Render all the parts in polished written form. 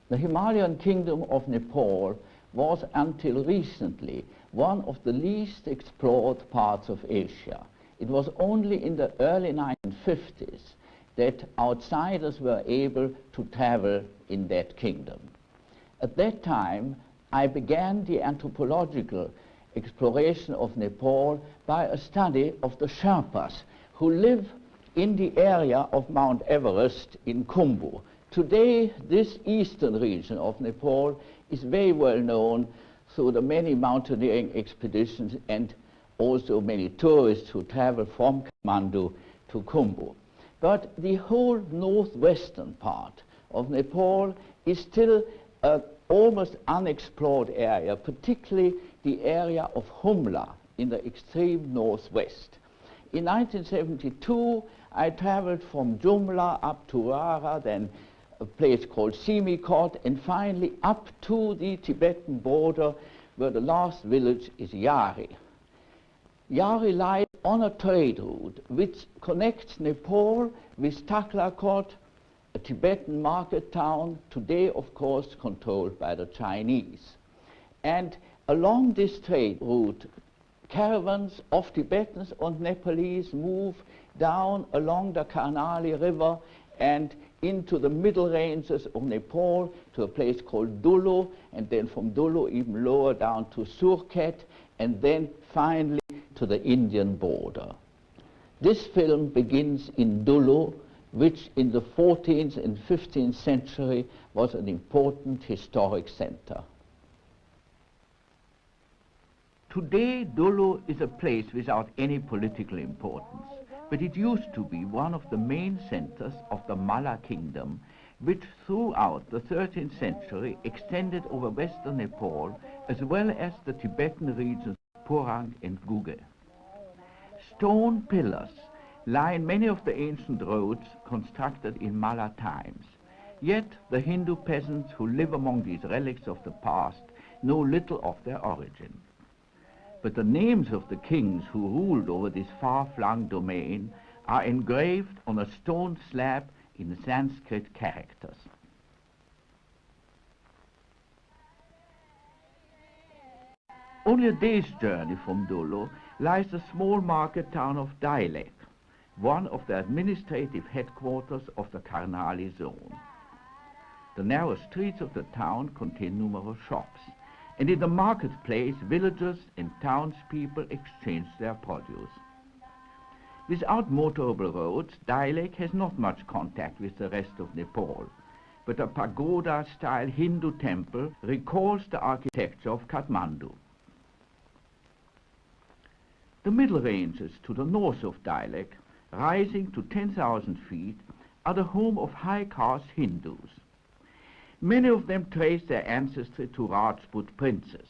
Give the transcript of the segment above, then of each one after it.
The Himalayan kingdom of Nepal was until recently one of the least explored parts of Asia. It was only in the early 1950s that outsiders were able to travel in that kingdom. At that time, I began the anthropological exploration of Nepal by a study of the Sherpas who live in the area of Mount Everest in Khumbu. Today, this eastern region of Nepal is very well known through the many mountaineering expeditions and also many tourists who travel from Kathmandu to Khumbu. But the whole northwestern part of Nepal is still an almost unexplored area, particularly the area of Humla in the extreme northwest. In 1972, I traveled from Jumla up to Rara, then a place called Simikot, and finally up to the Tibetan border, where the last village is Yari. Yari lies on a trade route which connects Nepal with Taklakot, a Tibetan market town, today of course controlled by the Chinese. And along this trade route, caravans of Tibetans and Nepalese move down along the Karnali River and into the middle ranges of Nepal to a place called Dulu, and then from Dulu even lower down to Surkhet, and then finally to the Indian border. This film begins in Dulu, which in the 14th and 15th century was an important historic center. Today, Dulu is a place without any political importance, but it used to be one of the main centers of the Malla kingdom, which throughout the 13th century extended over western Nepal, as well as the Tibetan regions Purang and Guge. Stone pillars line many of the ancient roads constructed in Malla times. Yet the Hindu peasants who live among these relics of the past know little of their origin. But the names of the kings who ruled over this far-flung domain are engraved on a stone slab in Sanskrit characters. Only a day's journey from Dulu lies the small market town of Dailek, one of the administrative headquarters of the Karnali zone. The narrow streets of the town contain numerous shops, and in the marketplace, villagers and townspeople exchange their produce. Without motorable roads, Dailek has not much contact with the rest of Nepal, but a pagoda-style Hindu temple recalls the architecture of Kathmandu. The middle ranges to the north of Dailek, rising to 10,000 feet, are the home of high-caste Hindus. Many of them trace their ancestry to Rajput princes.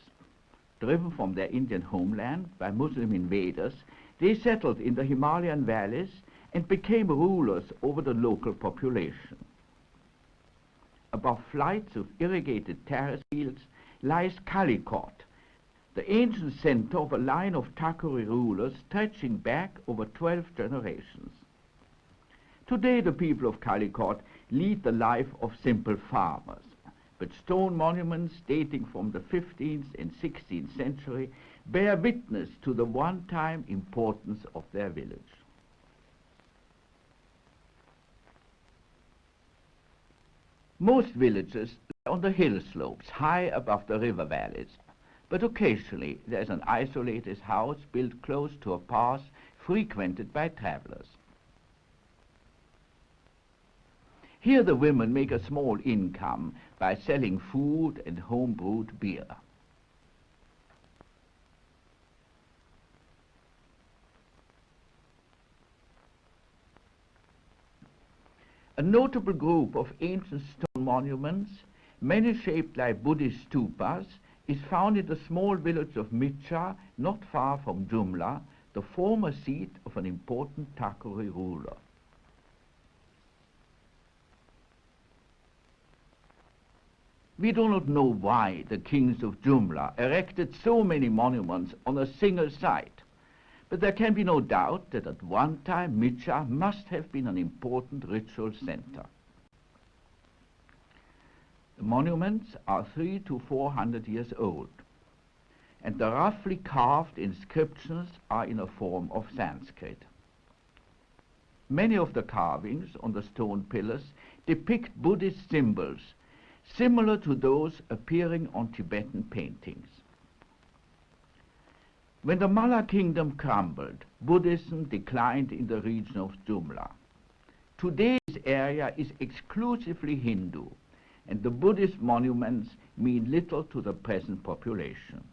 Driven from their Indian homeland by Muslim invaders, they settled in the Himalayan valleys and became rulers over the local population. Above flights of irrigated terrace fields lies Kalikot, the ancient center of a line of Thakuri rulers stretching back over 12 generations. Today the people of Kalikot lead the life of simple farmers, but stone monuments dating from the 15th and 16th century bear witness to the one-time importance of their village. Most villages lie on the hill slopes high above the river valleys, but occasionally there is an isolated house built close to a path frequented by travelers. Here the women make a small income by selling food and home-brewed beer. A notable group of ancient stone monuments, many shaped like Buddhist stupas, is found in the small village of Micha, not far from Jumla, the former seat of an important Thakuri ruler. We do not know why the kings of Jumla erected so many monuments on a single site, but there can be no doubt that at one time Micha must have been an important ritual center. The monuments are 300 to 400 years old, and the roughly carved inscriptions are in a form of Sanskrit. Many of the carvings on the stone pillars depict Buddhist symbols similar to those appearing on Tibetan paintings. When the Malla kingdom crumbled, Buddhism declined in the region of Jumla. Today this area is exclusively Hindu, and the Buddhist monuments mean little to the present population.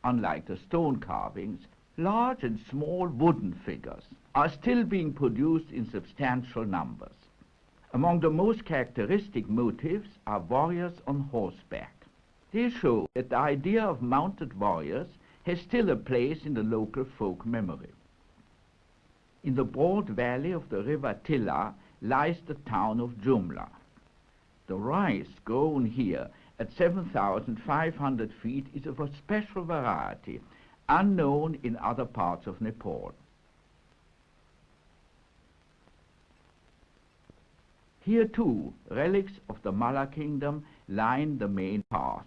Unlike the stone carvings, large and small wooden figures are still being produced in substantial numbers. Among the most characteristic motifs are warriors on horseback. They show that the idea of mounted warriors has still a place in the local folk memory. In the broad valley of the river Tilla lies the town of Jumla. The rice grown here at 7,500 feet is of a special variety, unknown in other parts of Nepal. Here too, relics of the Malla kingdom line the main paths.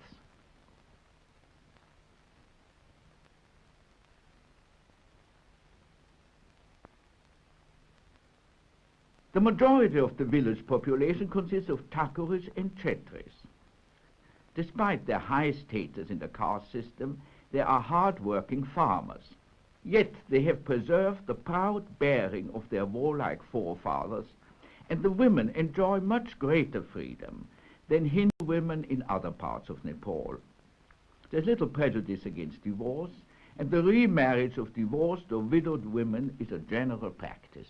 The majority of the village population consists of Thakuris and Kshetris. Despite their high status in the caste system, they are hard-working farmers. Yet they have preserved the proud bearing of their warlike forefathers, and the women enjoy much greater freedom than Hindu women in other parts of Nepal. There's little prejudice against divorce, and the remarriage of divorced or widowed women is a general practice.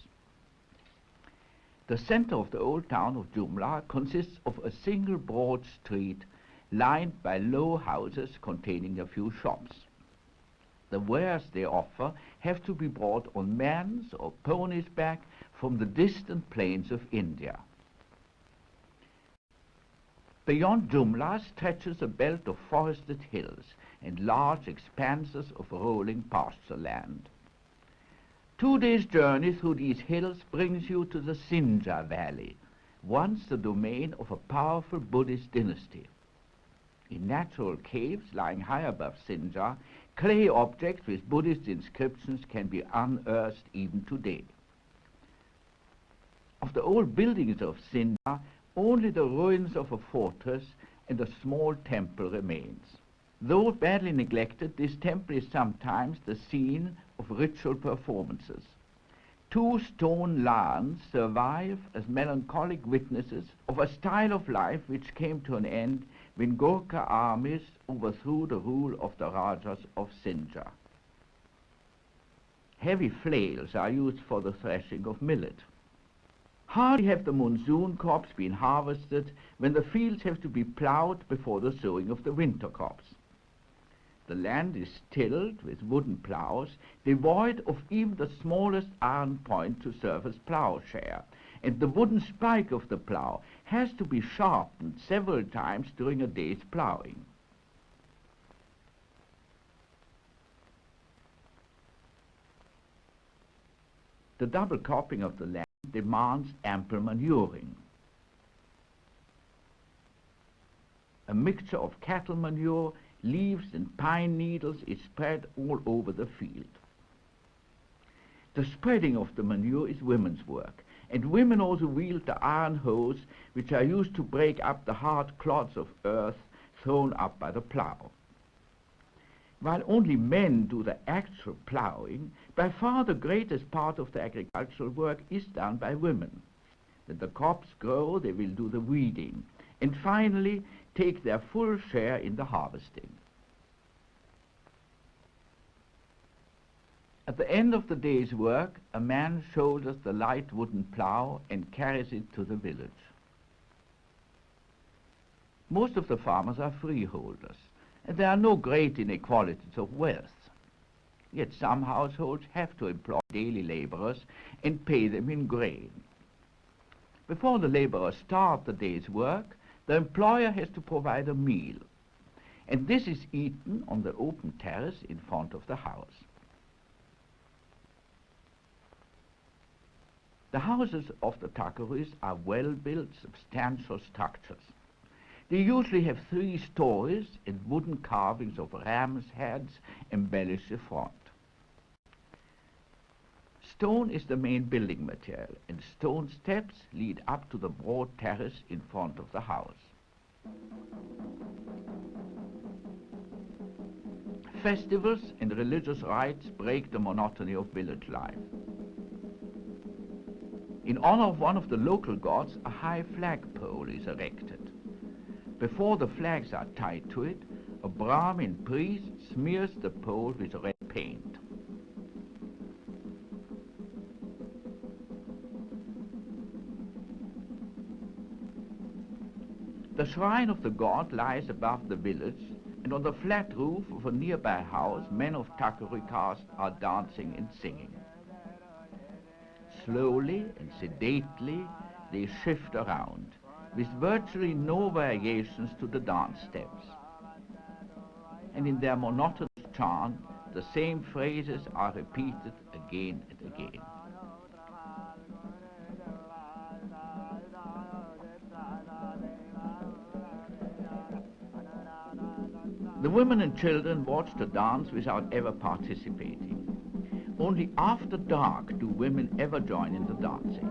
The center of the old town of Jumla consists of a single broad street lined by low houses containing a few shops. The wares they offer have to be brought on man's or pony's back from the distant plains of India. Beyond Jumla stretches a belt of forested hills and large expanses of rolling pasture land. 2 days' journey through these hills brings you to the Sinja Valley, once the domain of a powerful Buddhist dynasty. In natural caves lying high above Sinja, clay objects with Buddhist inscriptions can be unearthed even today. Of the old buildings of Sinja, only the ruins of a fortress and a small temple remains. Though badly neglected, this temple is sometimes the scene of ritual performances. 2 stone lions survive as melancholic witnesses of a style of life which came to an end when Gurkha armies overthrew the rule of the Rajas of Sinja. Heavy flails are used for the threshing of millet. Hardly have the monsoon crops been harvested when the fields have to be ploughed before the sowing of the winter crops. The land is tilled with wooden ploughs, devoid of even the smallest iron point to serve as ploughshare, and the wooden spike of the plough has to be sharpened several times during a day's ploughing. The double cropping of the land demands ample manuring. A mixture of cattle manure, leaves and pine needles is spread all over the field. The spreading of the manure is women's work, and women also wield the iron hoes which are used to break up the hard clods of earth thrown up by the plough. While only men do the actual ploughing, by far the greatest part of the agricultural work is done by women. When the crops grow, they will do the weeding, and finally take their full share in the harvesting. At the end of the day's work, a man shoulders the light wooden plough and carries it to the village. Most of the farmers are freeholders, and there are no great inequalities of wealth. Yet some households have to employ daily laborers and pay them in grain. Before the laborers start the day's work, the employer has to provide a meal, and this is eaten on the open terrace in front of the house. The houses of the Thakuris are well-built, substantial structures. They usually have 3 stories, and wooden carvings of ram's heads embellish the front. Stone is the main building material, and stone steps lead up to the broad terrace in front of the house. Festivals and religious rites break the monotony of village life. In honor of one of the local gods, a high flagpole is erected. Before the flags are tied to it, a Brahmin priest smears the pole with red paint. The shrine of the god lies above the village, and on the flat roof of a nearby house, men of Thakuri caste are dancing and singing. Slowly and sedately, they shift around, with virtually no variations to the dance steps. And in their monotonous chant, the same phrases are repeated again and again. The women and children watch the dance without ever participating. Only after dark do women ever join in the dancing.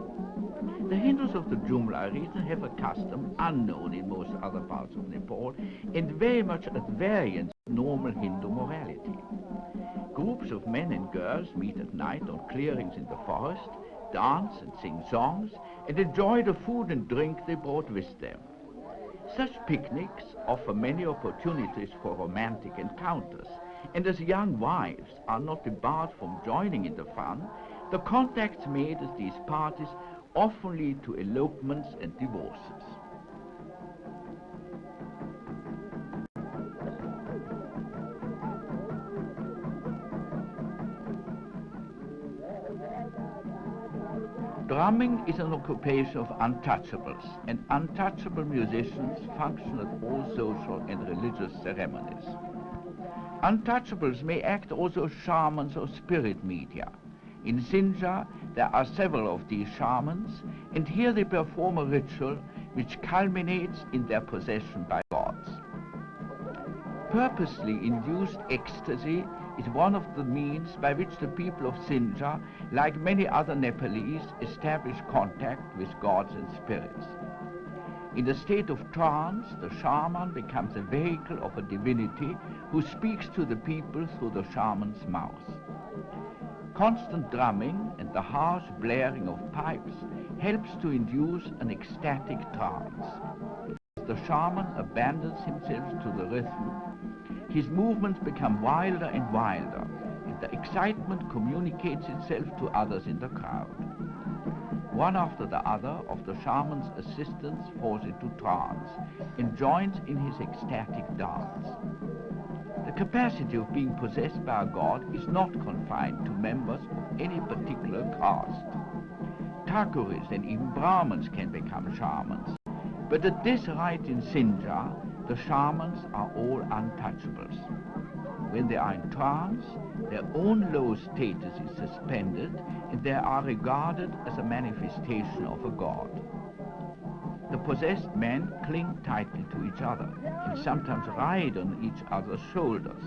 The Hindus of the Jumla region have a custom unknown in most other parts of Nepal and very much at variance with normal Hindu morality. Groups of men and girls meet at night on clearings in the forest, dance and sing songs, and enjoy the food and drink they brought with them. Such picnics offer many opportunities for romantic encounters, and as young wives are not debarred from joining in the fun, the contacts made at these parties often lead to elopements and divorces. Drumming is an occupation of untouchables, and untouchable musicians function at all social and religious ceremonies. Untouchables may act also as shamans or spirit media. In Sinja, there are several of these shamans, and here they perform a ritual which culminates in their possession by gods. Purposely induced ecstasy is one of the means by which the people of Sinja, like many other Nepalese, establish contact with gods and spirits. In the state of trance, the shaman becomes a vehicle of a divinity who speaks to the people through the shaman's mouth. Constant drumming and the harsh blaring of pipes helps to induce an ecstatic trance. As the shaman abandons himself to the rhythm, his movements become wilder and wilder, and the excitement communicates itself to others in the crowd. One after the other of the shaman's assistants falls into trance and joins in his ecstatic dance. The capacity of being possessed by a god is not confined to members of any particular caste. Thakuris and even Brahmins can become shamans, but at this rite in Sinja, the shamans are all untouchables. When they are in trance, their own low status is suspended and they are regarded as a manifestation of a god. The possessed men cling tightly to each other and sometimes ride on each other's shoulders.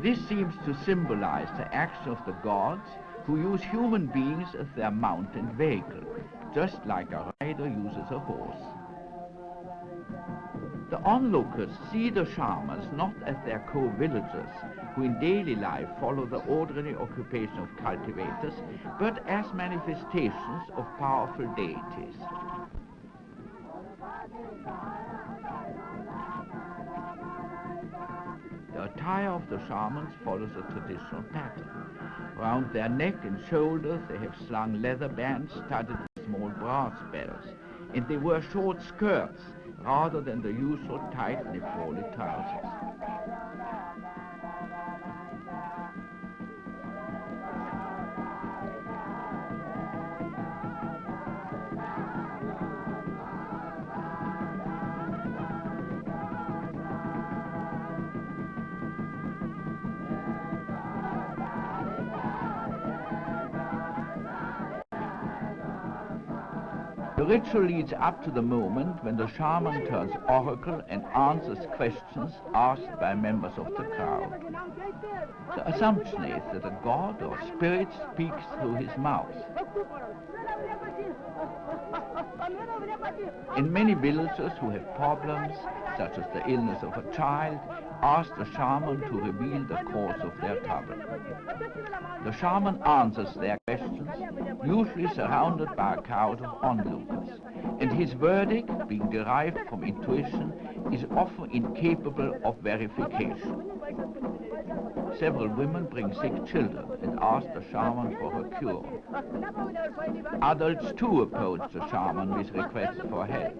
This seems to symbolize the action of the gods who use human beings as their mount and vehicle, just like a rider uses a horse. The onlookers see the shamans not as their co-villagers, who in daily life follow the ordinary occupation of cultivators, but as manifestations of powerful deities. There are attire of the shamans follows a traditional pattern. Round their neck and shoulders they have slung leather bands studded with small brass bells, and they wear short skirts rather than the usual tight Nepali trousers. The ritual leads up to the moment when the shaman turns oracle and answers questions asked by members of the crowd. The assumption is that a god or spirit speaks through his mouth. In many villages who have problems, such as the illness of a child, ask the shaman to reveal the cause of their trouble. The shaman answers their questions, usually surrounded by a crowd of onlookers, and his verdict, being derived from intuition, is often incapable of verification. Several women bring sick children and ask the shaman for a cure. Adults too approach the shaman with requests for help.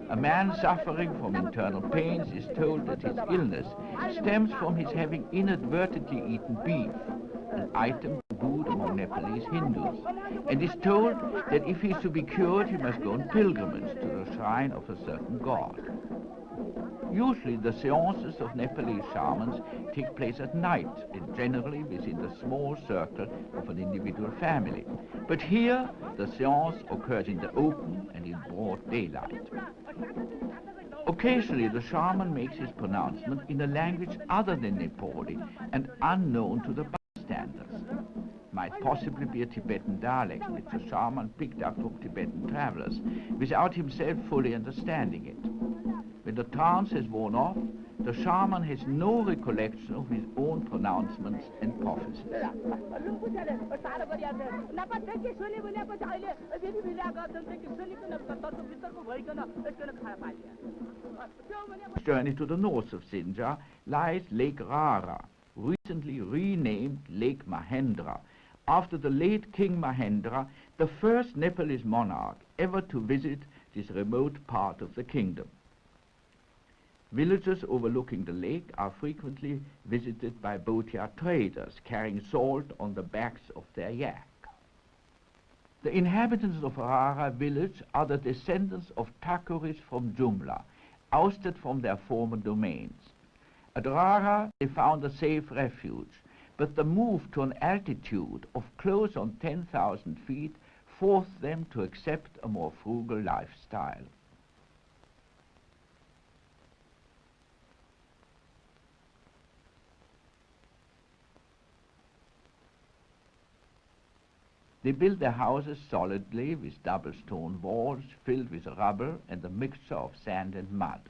A man suffering from internal pains is told that his illness stems from his having inadvertently eaten beef, an item tabooed among Nepalese Hindus, and is told that if he is to be cured, he must go on pilgrimage to the shrine of a certain god. Usually the seances of Nepalese shamans take place at night and generally within the small circle of an individual family. But here the seance occurs in the open and in broad daylight. Occasionally the shaman makes his pronouncement in a language other than Nepali and unknown to the bystanders. It might possibly be a Tibetan dialect which the shaman picked up from Tibetan travelers without himself fully understanding it. When the trance has worn off, the shaman has no recollection of his own pronouncements and prophecies. Journey to the north of Sinjar lies Lake Rara, recently renamed Lake Mahendra, after the late King Mahendra, the first Nepalese monarch ever to visit this remote part of the kingdom. Villages overlooking the lake are frequently visited by Bhotia traders carrying salt on the backs of their yak. The inhabitants of Rara village are the descendants of Thakuris from Jumla, ousted from their former domains. At Rara they found a safe refuge, but the move to an altitude of close on 10,000 feet forced them to accept a more frugal lifestyle. They built their houses solidly with double stone walls filled with rubble and a mixture of sand and mud.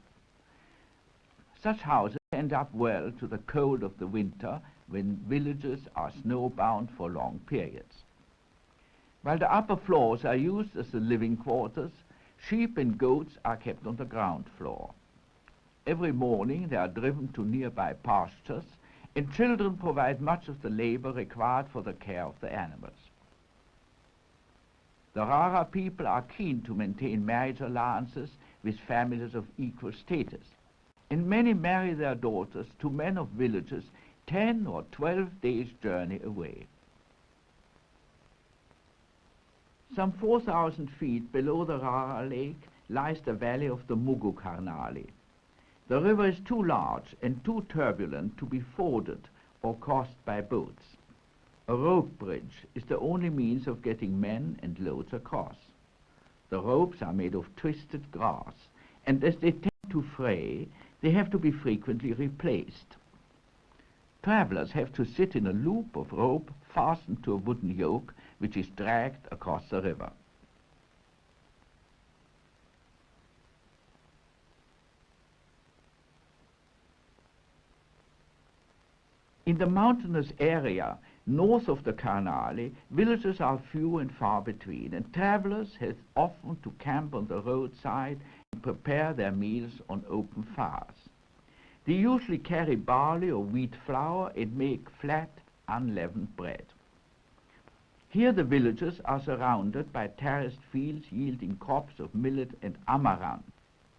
Such houses stand up well to the cold of the winter when villages are snowbound for long periods. While the upper floors are used as the living quarters, sheep and goats are kept on the ground floor. Every morning they are driven to nearby pastures, and children provide much of the labor required for the care of the animals. The Rara people are keen to maintain marriage alliances with families of equal status, and many marry their daughters to men of villages 10 or 12 days' journey away. Some 4,000 feet below the Rara lake lies the valley of the Mugu Karnali. The river is too large and too turbulent to be forded or crossed by boats. A rope bridge is the only means of getting men and loads across. The ropes are made of twisted grass, and as they tend to fray, they have to be frequently replaced. Travelers have to sit in a loop of rope fastened to a wooden yoke which is dragged across the river. In the mountainous area north of the Karnali, villages are few and far between, and travelers have often to camp on the roadside and prepare their meals on open fires. They usually carry barley or wheat flour and make flat, unleavened bread. Here the villagers are surrounded by terraced fields yielding crops of millet and amaranth,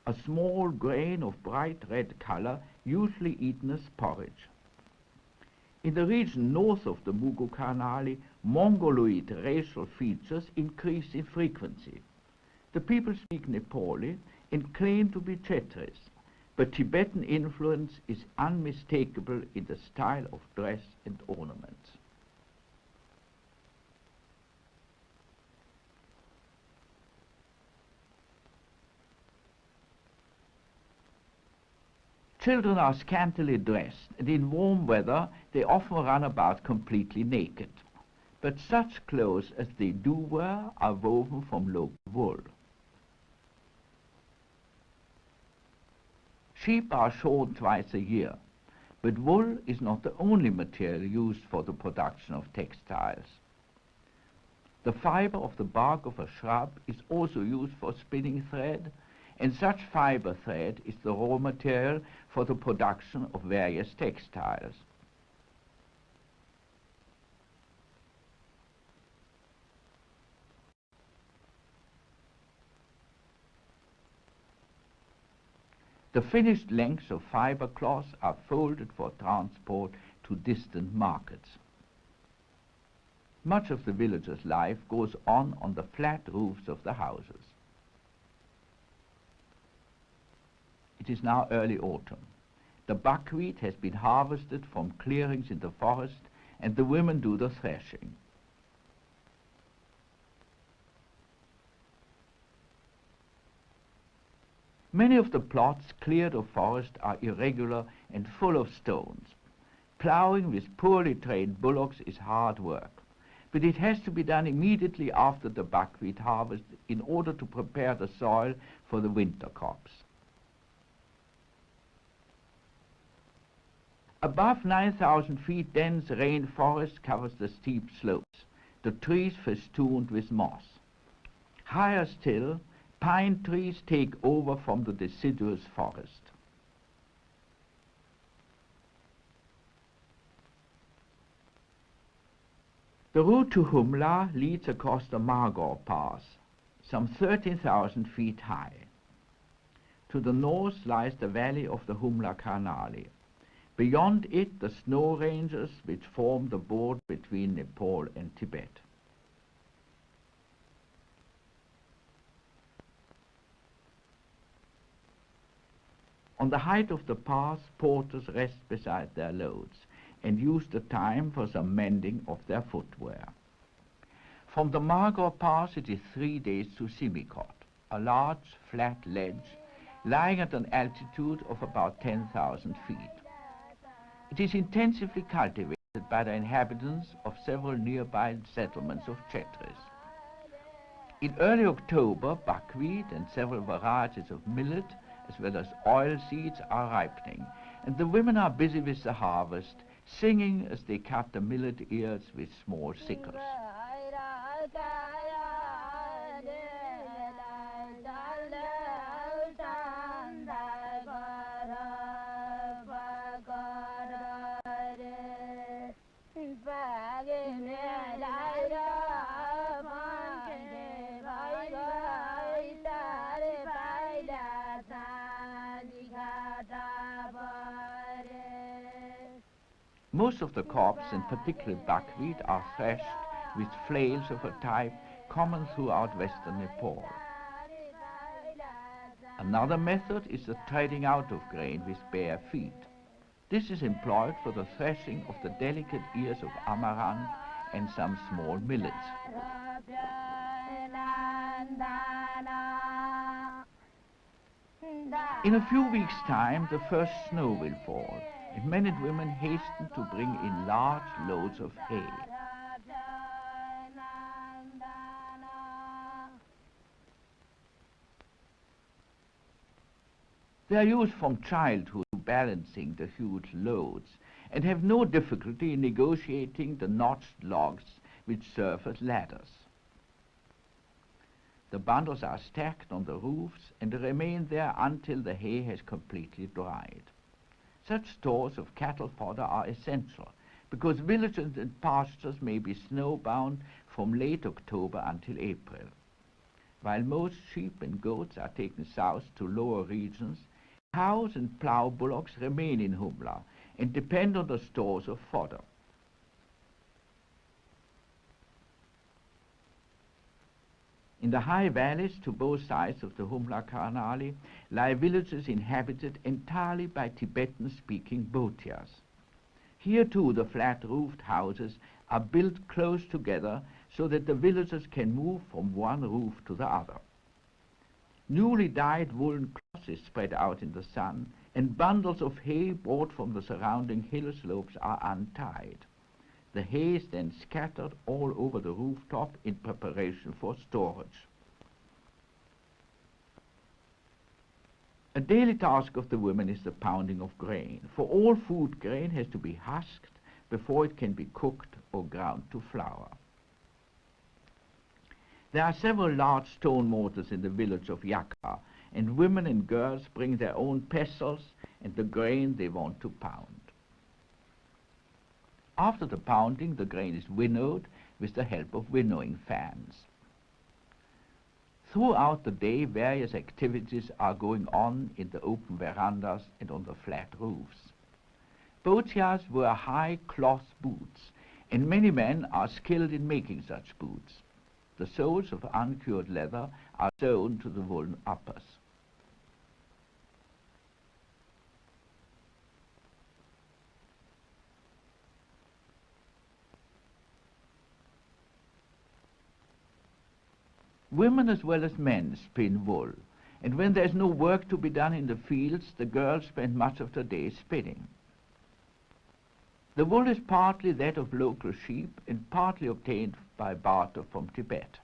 a small grain of bright red color usually eaten as porridge. In the region north of the Mugu Karnali, Mongoloid racial features increase in frequency. The people speak Nepali and claim to be Chetris, but Tibetan influence is unmistakable in the style of dress and ornaments. Children are scantily dressed, and in warm weather they often run about completely naked. But such clothes as they do wear are woven from local wool. Sheep are shorn twice a year, but wool is not the only material used for the production of textiles. The fiber of the bark of a shrub is also used for spinning thread, and such fiber thread is the raw material for the production of various textiles. The finished lengths of fiber cloth are folded for transport to distant markets. Much of the villagers' life goes on the flat roofs of the houses. It is now early autumn. The buckwheat has been harvested from clearings in the forest, and the women do the threshing. Many of the plots cleared of forest are irregular and full of stones. Ploughing with poorly trained bullocks is hard work, but it has to be done immediately after the buckwheat harvest in order to prepare the soil for the winter crops. Above 9,000 feet, dense rainforest covers the steep slopes, the trees festooned with moss. Higher still, pine trees take over from the deciduous forest. The route to Humla leads across the Margor Pass, some 13,000 feet high. To the north lies the valley of the Humla Karnali. Beyond it, the snow ranges which form the border between Nepal and Tibet. On the height of the pass, porters rest beside their loads and use the time for some mending of their footwear. From the Margor Pass it is 3 days to Simikot, a large flat ledge lying at an altitude of about 10,000 feet. It is intensively cultivated by the inhabitants of several nearby settlements of Chetris. In early October, buckwheat and several varieties of millet, as well as oilseeds, are ripening, and the women are busy with the harvest, singing as they cut the millet ears with small sickles. Most of the crops, and particularly buckwheat, are threshed with flails of a type common throughout western Nepal. Another method is the treading out of grain with bare feet. This is employed for the threshing of the delicate ears of amaranth and some small millets. In a few weeks' time, the first snow will fall, and men and women hasten to bring in large loads of hay. They are used from childhood to balancing the huge loads, and have no difficulty in negotiating the notched logs which serve as ladders. The bundles are stacked on the roofs and remain there until the hay has completely dried. Such stores of cattle fodder are essential because villages and pastures may be snowbound from late October until April. While most sheep and goats are taken south to lower regions, cows and plough bullocks remain in Humla and depend on the stores of fodder. In the high valleys to both sides of the Humla Karnali lie villages inhabited entirely by Tibetan-speaking Bhotias. Here too the flat-roofed houses are built close together so that the villagers can move from one roof to the other. Newly dyed woolen cloth is spread out in the sun, and bundles of hay brought from the surrounding hill slopes are untied. The hay is then scattered all over the rooftop in preparation for storage. A daily task of the women is the pounding of grain, for all food grain has to be husked before it can be cooked or ground to flour. There are several large stone mortars in the village of Yakha, and women and girls bring their own pestles and the grain they want to pound. After the pounding, the grain is winnowed with the help of winnowing fans. Throughout the day, various activities are going on in the open verandas and on the flat roofs. Bhotias wear high cloth boots, and many men are skilled in making such boots. The soles of uncured leather are sewn to the woolen uppers. Women as well as men spin wool, and when there is no work to be done in the fields, the girls spend much of the day spinning. The wool is partly that of local sheep and partly obtained by barter from Tibet.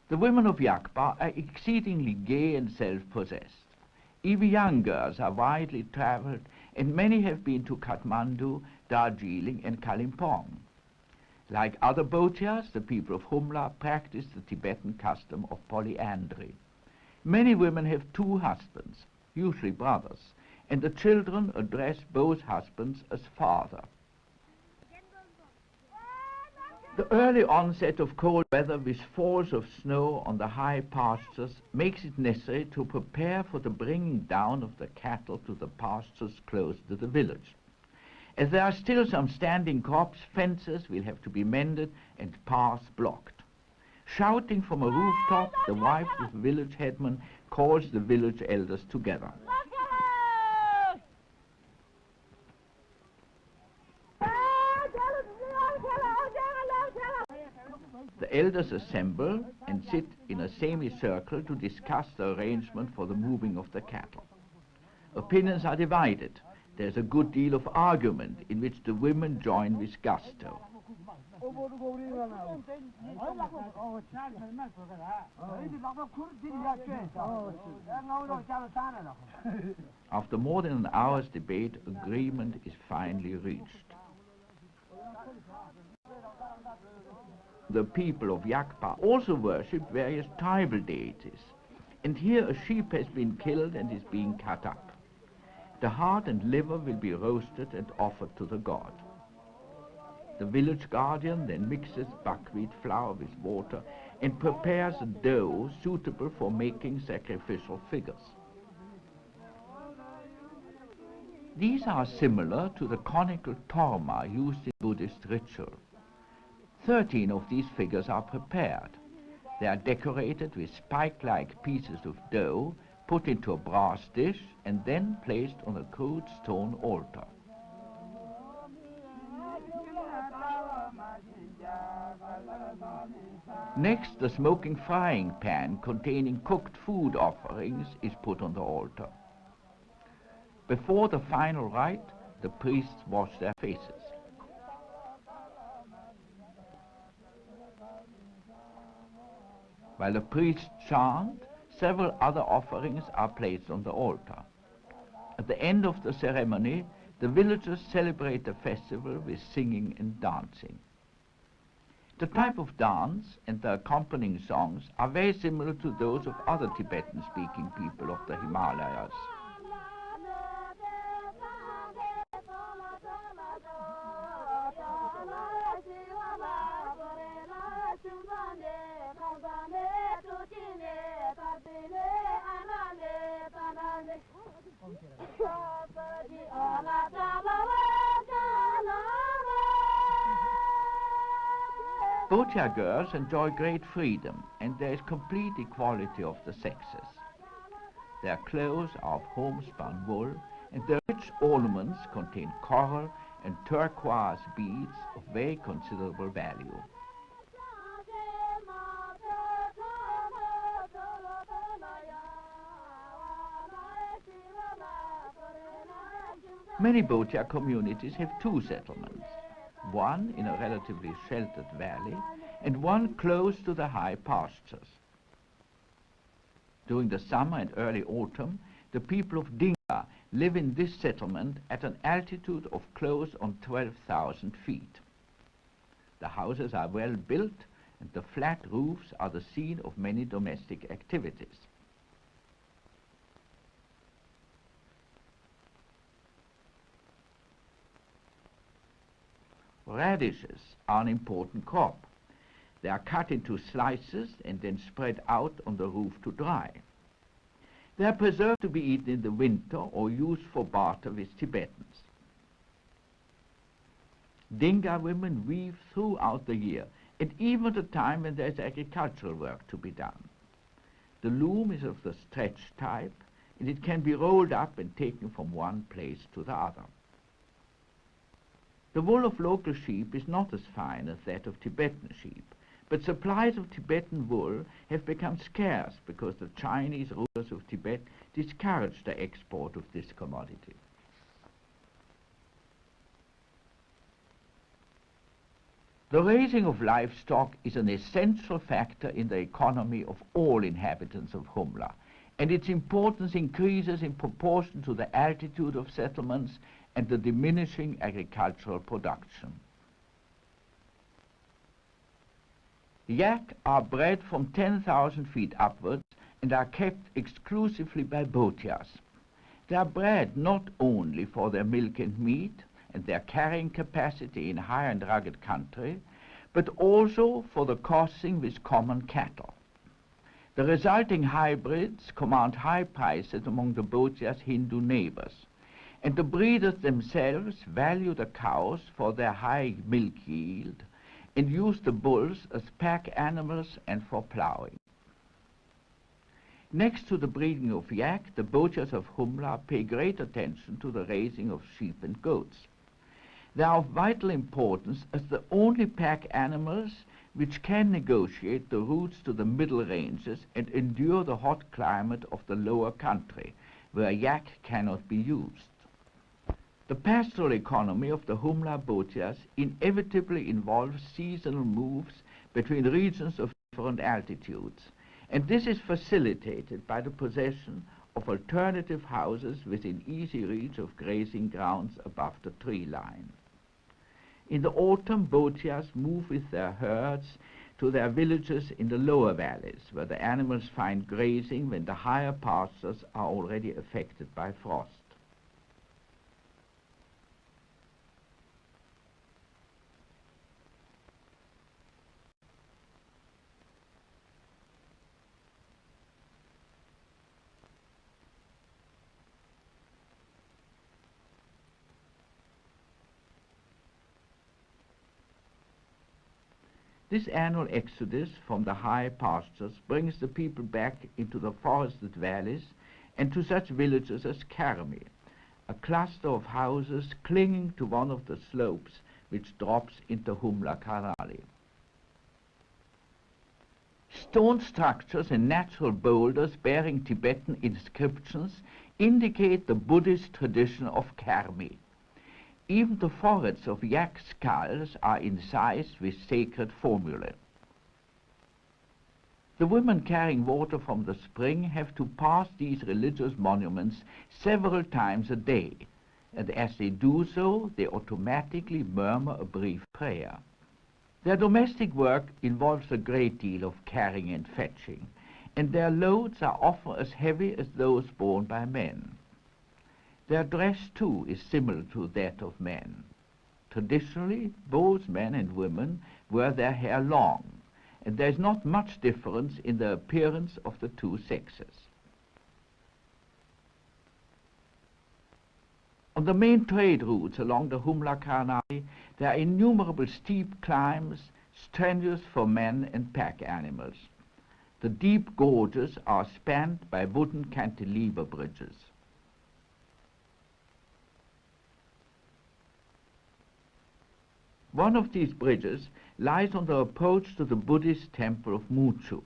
The women of Yakpa are exceedingly gay and self-possessed. Even young girls are widely travelled, and many have been to Kathmandu, Darjeeling and Kalimpong. Like other Bhotias, the people of Humla practice the Tibetan custom of polyandry. Many women have two husbands, usually brothers, and the children address both husbands as father. The early onset of cold weather with falls of snow on the high pastures makes it necessary to prepare for the bringing down of the cattle to the pastures close to the village. As there are still some standing crops, fences will have to be mended and paths blocked. Shouting from a rooftop, the wife of the village headman calls the village elders together. The elders assemble and sit in a semicircle to discuss the arrangement for the moving of the cattle. Opinions are divided. There's a good deal of argument in which the women join with gusto. After more than an hour's debate, agreement is finally reached. The people of Yakpa also worship various tribal deities, and here a sheep has been killed and is being cut up. The heart and liver will be roasted and offered to the god. The village guardian then mixes buckwheat flour with water and prepares a dough suitable for making sacrificial figures. These are similar to the conical torma used in Buddhist ritual. 13 of these figures are prepared. They are decorated with spike-like pieces of dough put into a brass dish and then placed on a crude stone altar. Next, the smoking frying pan containing cooked food offerings is put on the altar. Before the final rite, the priests wash their faces. While the priests chant, several other offerings are placed on the altar. At the end of the ceremony, the villagers celebrate the festival with singing and dancing. The type of dance and the accompanying songs are very similar to those of other Tibetan-speaking people of the Himalayas. Bhutia girls enjoy great freedom, and there is complete equality of the sexes. Their clothes are of homespun wool, and the rich ornaments contain coral and turquoise beads of very considerable value. Many Bhutia communities have two settlements, one in a relatively sheltered valley and one close to the high pastures. During the summer and early autumn, the people of Dinga live in this settlement at an altitude of close on 12,000 feet. The houses are well built, and the flat roofs are the scene of many domestic activities. Radishes are an important crop. They are cut into slices and then spread out on the roof to dry. They are preserved to be eaten in the winter or used for barter with Tibetans. Dinga women weave throughout the year, and even at a time when there is agricultural work to be done. The loom is of the stretch type, and it can be rolled up and taken from one place to the other. The wool of local sheep is not as fine as that of Tibetan sheep, but supplies of Tibetan wool have become scarce because the Chinese rulers of Tibet discouraged the export of this commodity. The raising of livestock is an essential factor in the economy of all inhabitants of Humla, and its importance increases in proportion to the altitude of settlements and the diminishing agricultural production. Yak are bred from 10,000 feet upwards and are kept exclusively by Bhutias. They are bred not only for their milk and meat and their carrying capacity in high and rugged country, but also for the crossing with common cattle. The resulting hybrids command high prices among the Bhutias' Hindu neighbors, and the breeders themselves value the cows for their high milk yield and use the bulls as pack animals and for plowing. Next to the breeding of yak, the Bhutias of Humla pay great attention to the raising of sheep and goats. They are of vital importance as the only pack animals which can negotiate the routes to the middle ranges and endure the hot climate of the lower country, where yak cannot be used. The pastoral economy of the Humla Bhutias inevitably involves seasonal moves between regions of different altitudes, and this is facilitated by the possession of alternative houses within easy reach of grazing grounds above the tree line. In the autumn, Bhutias move with their herds to their villages in the lower valleys, where the animals find grazing when the higher pastures are already affected by frost. This annual exodus from the high pastures brings the people back into the forested valleys and to such villages as Caravan, a cluster of houses clinging to one of the slopes which drops into Humla Karali. Stone structures and natural boulders bearing Tibetan inscriptions indicate the Buddhist tradition of Caravan. Even the foreheads of yak skulls are incised with sacred formulae. The women carrying water from the spring have to pass these religious monuments several times a day, and as they do so, they automatically murmur a brief prayer. Their domestic work involves a great deal of carrying and fetching, and their loads are often as heavy as those borne by men. Their dress, too, is similar to that of men. Traditionally, both men and women wear their hair long, and there is not much difference in the appearance of the two sexes. On the main trade routes along the Humla Canal, there are innumerable steep climbs, strenuous for men and pack animals. The deep gorges are spanned by wooden cantilever bridges. One of these bridges lies on the approach to the Buddhist temple of Mugu.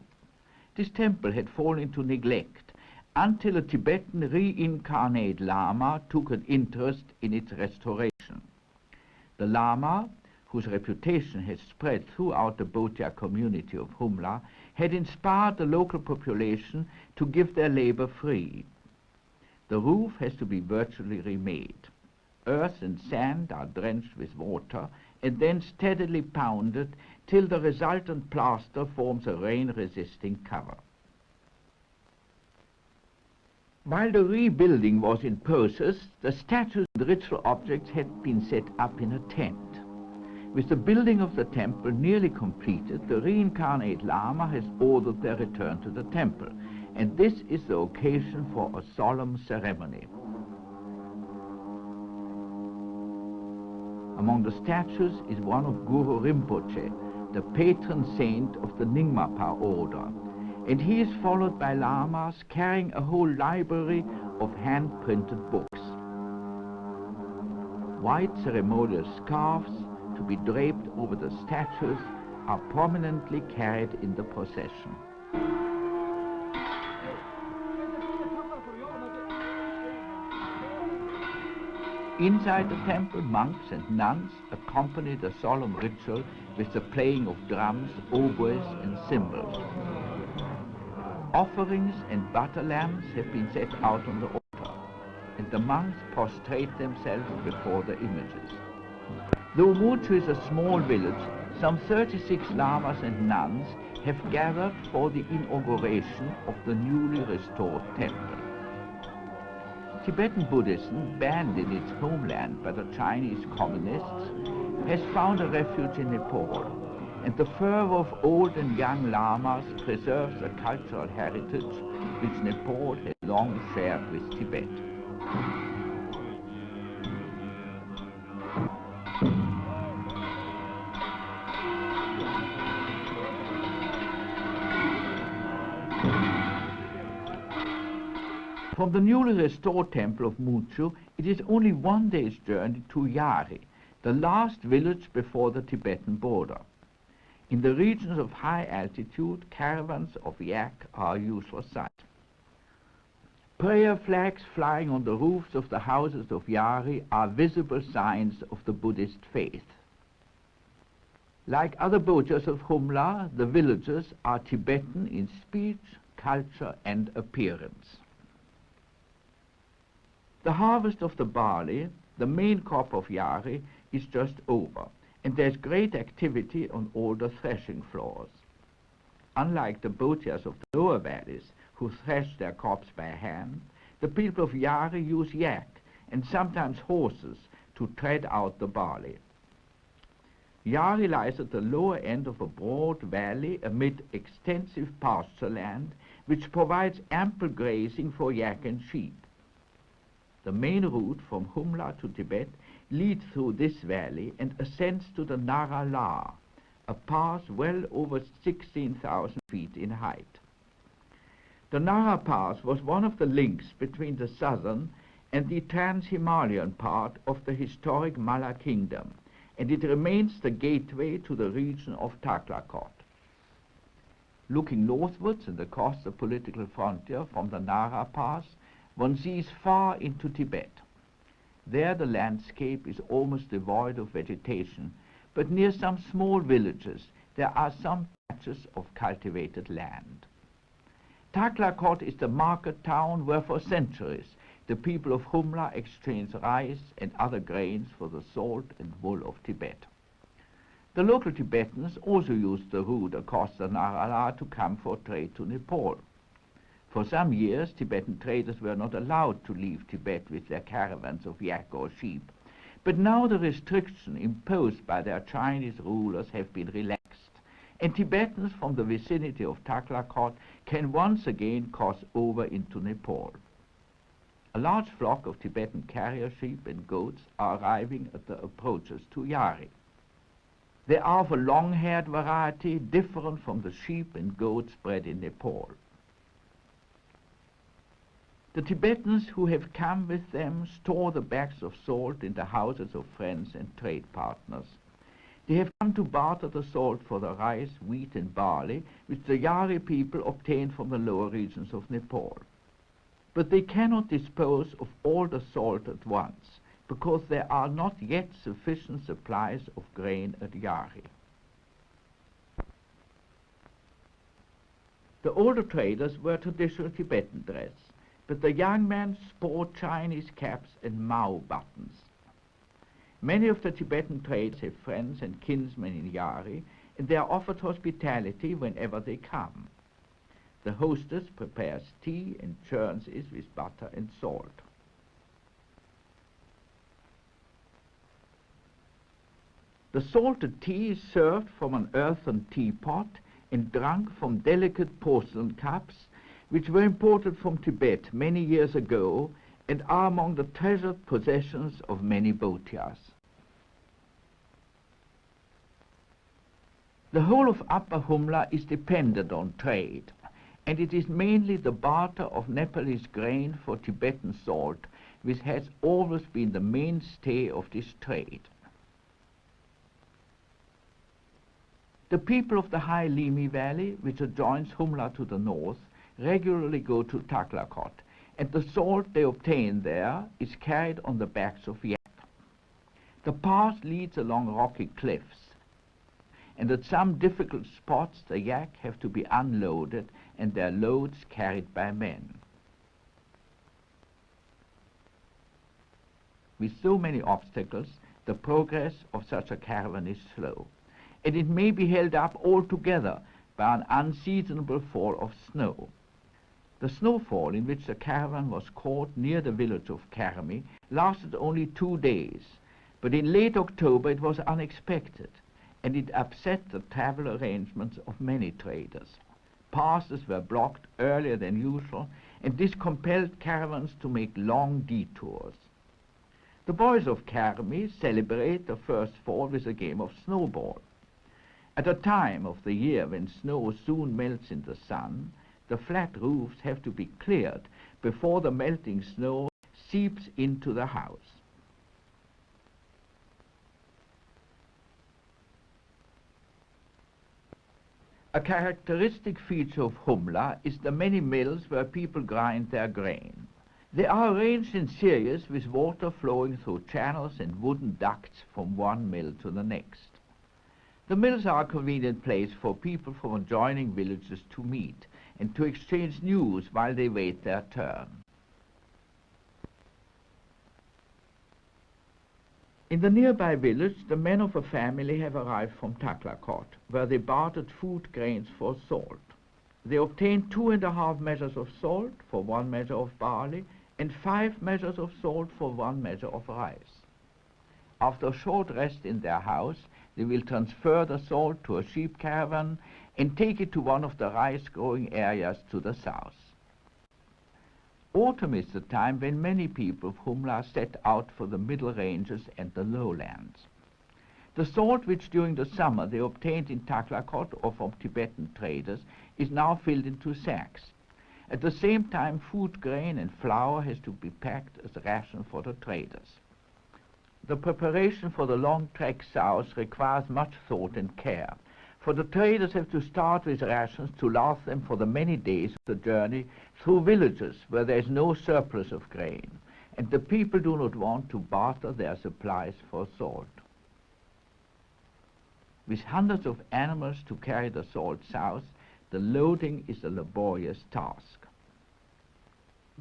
This temple had fallen into neglect until a Tibetan reincarnate Lama took an interest in its restoration. The Lama, whose reputation had spread throughout the Bhotia community of Humla, had inspired the local population to give their labor free. The roof has to be virtually remade. Earth and sand are drenched with water and then steadily pounded till the resultant plaster forms a rain-resisting cover. While the rebuilding was in process, the statues and ritual objects had been set up in a tent. With the building of the temple nearly completed, the reincarnate Lama has ordered their return to the temple, and this is the occasion for a solemn ceremony. Among the statues is one of Guru Rinpoche, the patron saint of the Nyingmapa order, and he is followed by lamas carrying a whole library of hand-printed books. White ceremonial scarves to be draped over the statues are prominently carried in the procession. Inside the temple, monks and nuns accompany the solemn ritual with the playing of drums, oboes and cymbals. Offerings and butter lamps have been set out on the altar, and the monks prostrate themselves before the images. Though Mugu is a small village, some 36 lamas and nuns have gathered for the inauguration of the newly restored temple. Tibetan Buddhism, banned in its homeland by the Chinese communists, has found a refuge in Nepal, and the fervor of old and young lamas preserves a cultural heritage which Nepal has long shared with Tibet. From the newly restored temple of Mugu, it is only one day's journey to R.A.I, the last village before the Tibetan border. In the regions of high altitude, caravans of yak are a usual sight. Prayer flags flying on the roofs of the houses of R.A.I are visible signs of the Buddhist faith. Like other Bhojas of Humla, the villagers are Tibetan in speech, culture and appearance. The harvest of the barley, the main crop of R.A.I, is just over, and there's great activity on all the threshing floors. Unlike the Bhotias of the lower valleys, who thresh their crops by hand, the people of R.A.I use yak and sometimes horses to tread out the barley. R.A.I lies at the lower end of a broad valley amid extensive pasture land, which provides ample grazing for yak and sheep. The main route from Humla to Tibet leads through this valley and ascends to the Nara, a pass well over 16,000 feet in height. The Nara Pass was one of the links between the southern and the trans-Himalayan part of the historic Mala kingdom, and it remains the gateway to the region of Taklakot. Looking northwards and across the political frontier from the Nara Pass, one sees far into Tibet. There the landscape is almost devoid of vegetation, but near some small villages there are some patches of cultivated land. Taklakot is the market town where for centuries the people of Humla exchanged rice and other grains for the salt and wool of Tibet. The local Tibetans also used the route across the Nara to come for trade to Nepal. For some years, Tibetan traders were not allowed to leave Tibet with their caravans of yak or sheep, but now the restriction imposed by their Chinese rulers have been relaxed, and Tibetans from the vicinity of Taklakot can once again cross over into Nepal. A large flock of Tibetan carrier sheep and goats are arriving at the approaches to Yari. They are of a long-haired variety, different from the sheep and goats bred in Nepal. The Tibetans who have come with them store the bags of salt in the houses of friends and trade partners. They have come to barter the salt for the rice, wheat and barley which the Yari people obtain from the lower regions of Nepal. But they cannot dispose of all the salt at once, because there are not yet sufficient supplies of grain at Yari. The older traders wear traditional Tibetan dress, but the young men sport Chinese caps and Mao buttons. Many of the Tibetan traders have friends and kinsmen in Yari, and they are offered hospitality whenever they come. The hostess prepares tea and churns it with butter and salt. The salted tea is served from an earthen teapot and drunk from delicate porcelain cups, which were imported from Tibet many years ago and are among the treasured possessions of many Bhotias. The whole of Upper Humla is dependent on trade, and it is mainly the barter of Nepalese grain for Tibetan salt which has always been the mainstay of this trade. The people of the high Limi Valley, which adjoins Humla to the north, regularly go to Taklakot, and the salt they obtain there is carried on the backs of yak. The path leads along rocky cliffs, and at some difficult spots the yak have to be unloaded and their loads carried by men. With so many obstacles, the progress of such a caravan is slow, and it may be held up altogether by an unseasonable fall of snow. The snowfall in which the caravan was caught near the village of Karmi lasted only 2 days, but in late October it was unexpected, and it upset the travel arrangements of many traders. Passes were blocked earlier than usual, and this compelled caravans to make long detours. The boys of Karmi celebrate the first fall with a game of snowball. At a time of the year when snow soon melts in the sun, the flat roofs have to be cleared before the melting snow seeps into the house. A characteristic feature of Humla is the many mills where people grind their grain. They are arranged in series with water flowing through channels and wooden ducts from one mill to the next. The mills are a convenient place for people from adjoining villages to meet and to exchange news while they wait their turn. In the nearby village, the men of a family have arrived from Taklakot, where they bartered food grains for salt. They obtained 2.5 measures of salt for 1 measure of barley and 5 measures of salt for 1 measure of rice. After a short rest in their house, they will transfer the salt to a sheep caravan and take it to one of the rice-growing areas to the south. Autumn is the time when many people of Humla set out for the middle ranges and the lowlands. The salt which during the summer they obtained in Taklakot or from Tibetan traders is now filled into sacks. At the same time, food grain and flour has to be packed as a ration for the traders. The preparation for the long trek south requires much thought and care, for the traders have to start with rations to last them for the many days of the journey through villages where there is no surplus of grain, and the people do not want to barter their supplies for salt. With hundreds of animals to carry the salt south, the loading is a laborious task.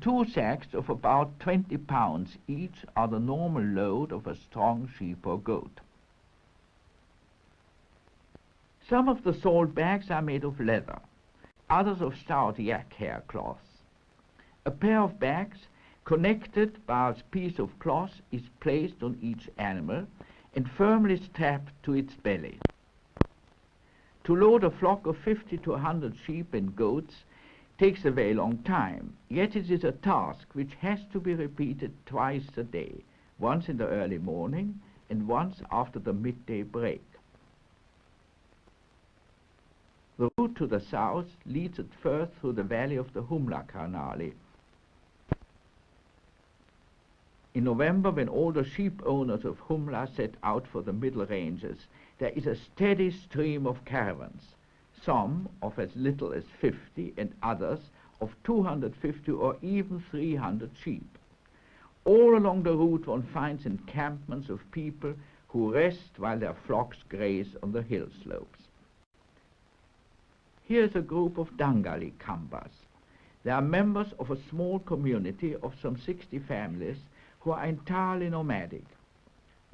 2 sacks of about 20 pounds each are the normal load of a strong sheep or goat. Some of the salt bags are made of leather, others of stout yak hair cloth. A pair of bags connected by a piece of cloth is placed on each animal and firmly strapped to its belly. To load a flock of 50 to 100 sheep and goats, takes a very long time, yet it is a task which has to be repeated twice a day, once in the early morning and once after the midday break. The route to the south leads at first through the valley of the Humla canal. In November, when all the sheep owners of Humla set out for the middle ranges, there is a steady stream of caravans, some of as little as 50 and others of 250 or even 300 sheep. All along the route one finds encampments of people who rest while their flocks graze on the hill slopes. Here is a group of Dangali Kambas. They are members of a small community of some 60 families who are entirely nomadic.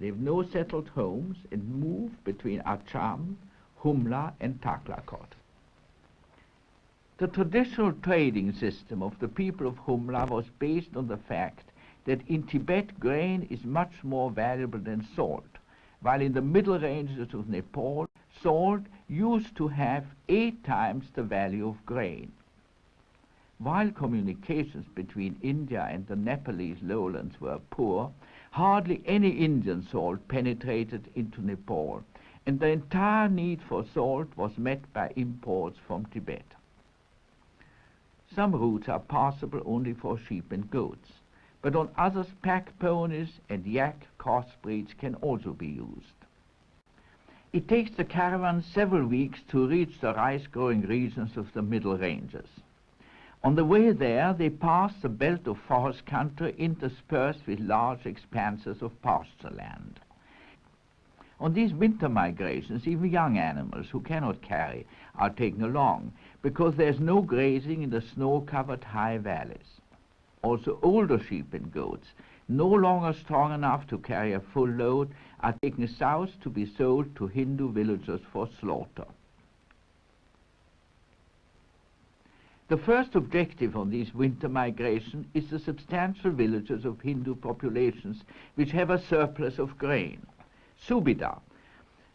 They have no settled homes and move between Acham, Humla and Taklakot. The traditional trading system of the people of Humla was based on the fact that in Tibet grain is much more valuable than salt, while in the middle ranges of Nepal, salt used to have 8 times the value of grain. While communications between India and the Nepalese lowlands were poor, hardly any Indian salt penetrated into Nepal, and the entire need for salt was met by imports from Tibet. Some routes are passable only for sheep and goats, but on others pack ponies and yak crossbreeds can also be used. It takes the caravan several weeks to reach the rice-growing regions of the middle ranges. On the way there, they pass the belt of forest country interspersed with large expanses of pasture land. On these winter migrations, even young animals who cannot carry are taken along, because there is no grazing in the snow-covered high valleys. Also older sheep and goats, no longer strong enough to carry a full load, are taken south to be sold to Hindu villagers for slaughter. The first objective on these winter migrations is the substantial villages of Hindu populations which have a surplus of grain. Subida,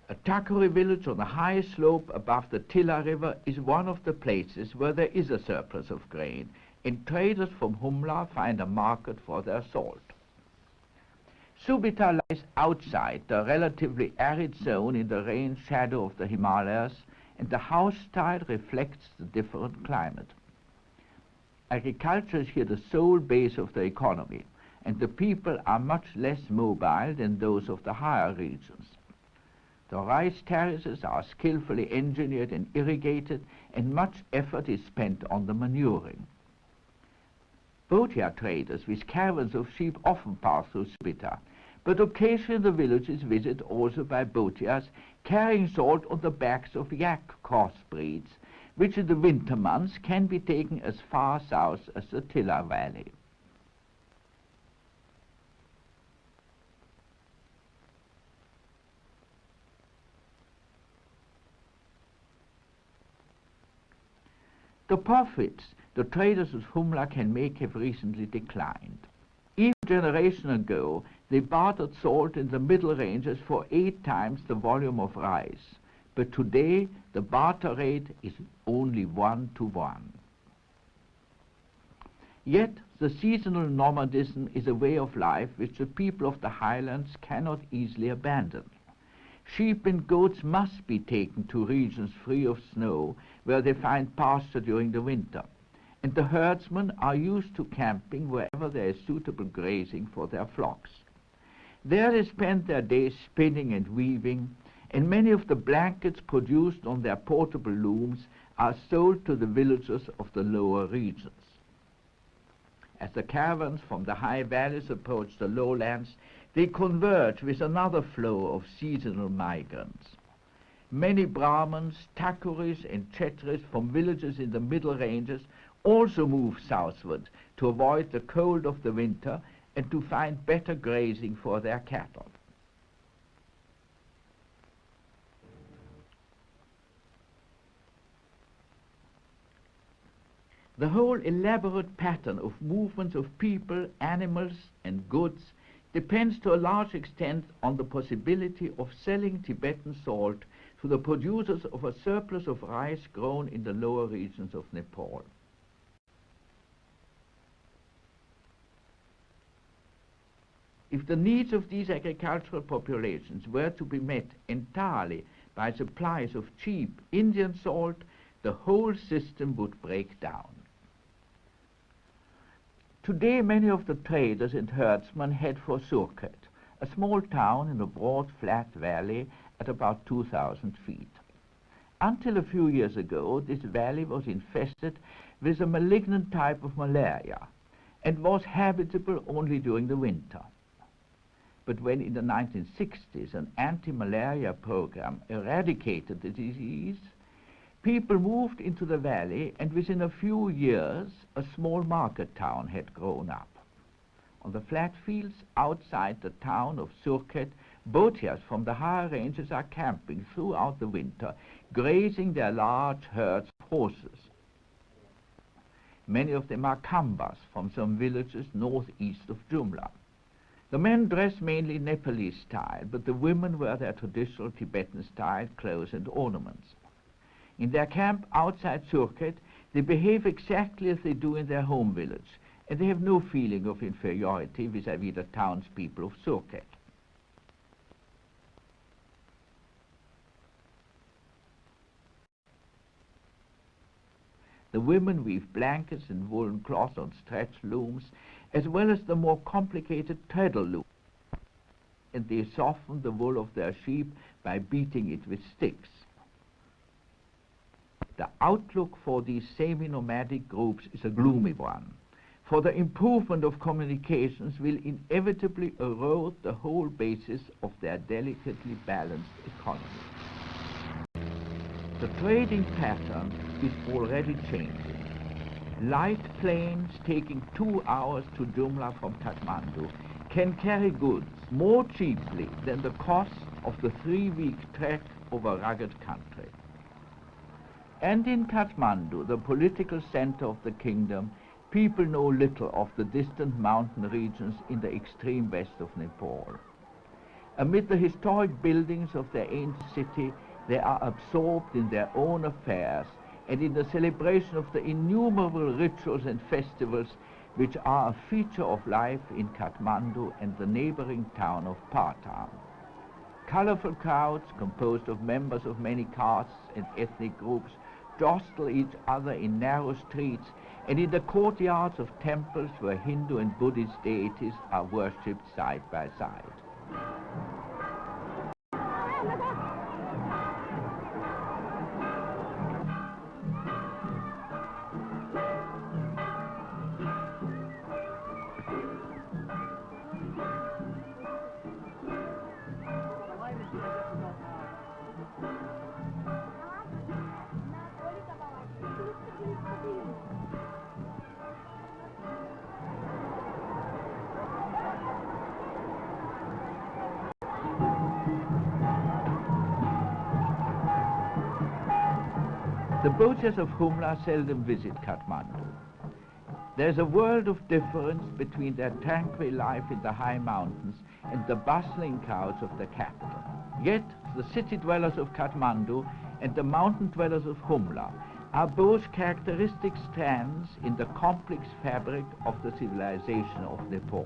a Thakuri village on the highest slope above the Tilla River, is one of the places where there is a surplus of grain, and traders from Humla find a market for their salt. Subita lies outside the relatively arid zone in the rain shadow of the Himalayas, and the house style reflects the different climate. Agriculture is here the sole base of the economy, and the people are much less mobile than those of the higher regions. The rice terraces are skillfully engineered and irrigated, and much effort is spent on the manuring. Bhotia traders with caravans of sheep often pass through Subita, but occasionally the village is visited also by Bhotias carrying salt on the backs of yak crossbreeds, which in the winter months can be taken as far south as the Tilla Valley. The profits the traders of Humla can make have recently declined. Even a generation ago, they bartered salt in the middle ranges for 8 times the volume of rice, but today the barter rate is only 1 to 1. Yet the seasonal nomadism is a way of life which the people of the highlands cannot easily abandon. Sheep and goats must be taken to regions free of snow where they find pasture during the winter, and the herdsmen are used to camping wherever there is suitable grazing for their flocks. There they spend their days spinning and weaving, and many of the blankets produced on their portable looms are sold to the villagers of the lower regions. As the caravans from the high valleys approach the lowlands, they converge with another flow of seasonal migrants. Many Brahmins, Thakuris and Chetris from villages in the middle ranges also move southward to avoid the cold of the winter and to find better grazing for their cattle. The whole elaborate pattern of movements of people, animals and goods depends to a large extent on the possibility of selling Tibetan salt to the producers of a surplus of rice grown in the lower regions of Nepal. If the needs of these agricultural populations were to be met entirely by supplies of cheap Indian salt, the whole system would break down. Today, many of the traders and herdsmen head for Surkhet, a small town in a broad, flat valley at about 2,000 feet. Until a few years ago, this valley was infested with a malignant type of malaria and was habitable only during the winter. But when in the 1960s an anti-malaria program eradicated the disease, people moved into the valley, and within a few years a small market town had grown up. On the flat fields outside the town of Surkhet, Bhotias from the higher ranges are camping throughout the winter, grazing their large herds of horses. Many of them are Khambas from some villages northeast of Jumla. The men dress mainly Nepalese style, but the women wear their traditional Tibetan style clothes and ornaments. In their camp outside Surkhet, they behave exactly as they do in their home village, and they have no feeling of inferiority vis-à-vis the townspeople of Surkhet. The women weave blankets and woolen cloth on stretch looms, as well as the more complicated treadle loom, and they soften the wool of their sheep by beating it with sticks. The outlook for these semi-nomadic groups is a gloomy one, for the improvement of communications will inevitably erode the whole basis of their delicately balanced economy. The trading pattern is already changing. Light planes taking 2 hours to Jumla from Kathmandu can carry goods more cheaply than the cost of the 3-week trek over rugged country. And in Kathmandu, the political center of the kingdom, people know little of the distant mountain regions in the extreme west of Nepal. Amid the historic buildings of their ancient city, they are absorbed in their own affairs and in the celebration of the innumerable rituals and festivals which are a feature of life in Kathmandu and the neighboring town of Pastoral. Colorful crowds composed of members of many castes and ethnic groups jostle each other in narrow streets and in the courtyards of temples where Hindu and Buddhist deities are worshipped side by side. The Bhotias of Humla seldom visit Kathmandu. There is a world of difference between their tranquil life in the high mountains and the bustling crowds of the capital. Yet, the city dwellers of Kathmandu and the mountain dwellers of Humla are both characteristic strands in the complex fabric of the civilization of Nepal.